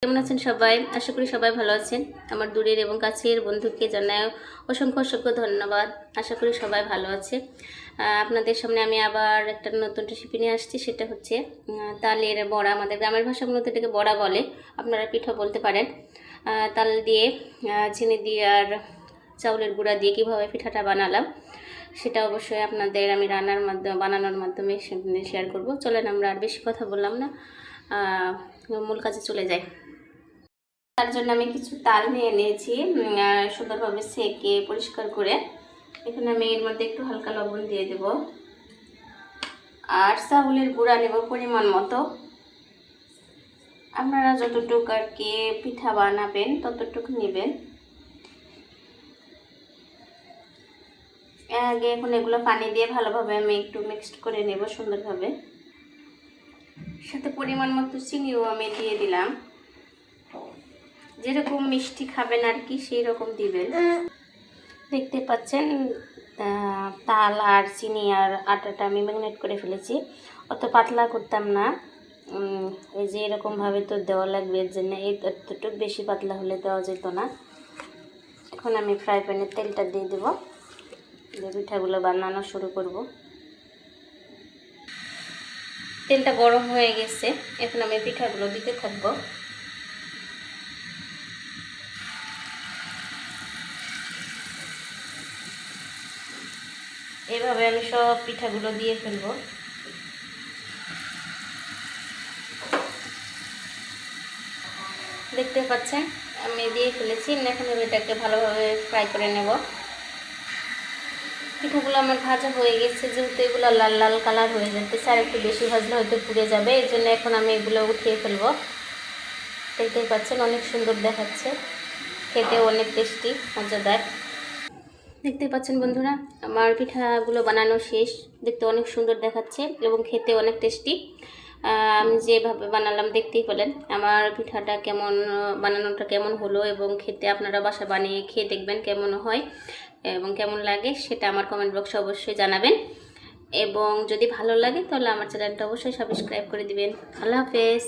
কেমন আছেন সবাই? আশা করি সবাই ভালো আছেন। আমার দূরের এবং কাছের বন্ধুকে জানাই অসংখ্য অসংখ্য ধন্যবাদ। আশা করি সবাই ভালো আছে। আপনাদের সামনে আমি আবার একটা নতুন রেসিপি নিয়ে আসছি। সেটা হচ্ছে তালের বড়া। আমাদের গ্রামের ভাষাগুলোতে এটাকে বড়া বলে, আপনারা পিঠা বলতে পারেন। তাল দিয়ে চিনি দিয়ে আর চাউলের গুঁড়া দিয়ে কীভাবে পিঠাটা বানালাম সেটা অবশ্যই আপনাদের আমি বানানোর মাধ্যমে শেয়ার করব। চলেন আমরা আর বেশি কথা বললাম না, মূল কাজে চলে যাই। তার জন্য আমি কিছু তাল নিয়ে নিয়েছি, সুন্দরভাবে সেকে পরিষ্কার করে। এখানে আমি এর মধ্যে একটু হালকা লবণ দিয়ে দেব আর চাউলের গুঁড়া নেব পরিমাণ মতো। আপনারা যতটুকু আর কি পিঠা বানাবেন ততটুকু নেবেন। আগে এখন এগুলো পানি দিয়ে ভালোভাবে আমি একটু মিক্সড করে নেব সুন্দরভাবে। সাথে পরিমাণ মতো চিনিও আমি দিয়ে দিলাম। যেরকম মিষ্টি খাবেন আর কি সেই রকম দিবেন। দেখতে পাচ্ছেন তাল আর চিনি আর আটাটা আমি ম্যাগনেট করে ফেলেছি। অত পাতলা করতাম না, এই যে এরকমভাবে তো দেওয়া লাগবে, এর জন্য এই এতটুকু বেশি পাতলা হলে দেওয়া যেত না। এখন আমি ফ্রাই প্যানে তেলটা দিয়ে দেবো, দিয়ে পিঠাগুলো বানানো শুরু করব। তেলটা গরম হয়ে গেছে, এখন আমি পিঠাগুলো দিতে থাকবো। এভাবে আমি সব পিঠাগুলো দিয়ে ফেলবো। দেখতে পাচ্ছেন আমি দিয়ে ফেলেছি। এখন আমি এটাকে ভালোভাবে ফ্রাই করে নেব। পিঠাগুলো আমার ভাজা হয়ে গেছে, যেহেতু এগুলো লাল লাল কালার হয়ে যেতেছে, আর একটু বেশি ভাজলে হয়তো পুড়ে যাবে, এই জন্য এখন আমি এগুলো উঠিয়ে ফেলবো। দেখতেই পাচ্ছেন অনেক সুন্দর দেখাচ্ছে, খেতে অনেক টেস্টি মজাদার। দেখতে পাচ্ছেন বন্ধুরা, আমার পিঠাগুলো বানানো শেষ। দেখতে অনেক সুন্দর দেখাচ্ছে এবং খেতে অনেক টেস্টি। আমি যেভাবে বানালাম দেখতেই পেলেন আমার পিঠাটা বানানোটা কেমন হলো, এবং খেতে আপনারা বাসায় বানিয়ে খেয়ে দেখবেন কেমন হয় এবং কেমন লাগে সেটা আমার কমেন্ট বক্সে অবশ্যই জানাবেন। এবং যদি ভালো লাগে তাহলে আমার চ্যানেলটা অবশ্যই সাবস্ক্রাইব করে দিবেন। আল্লাহ হাফেজ।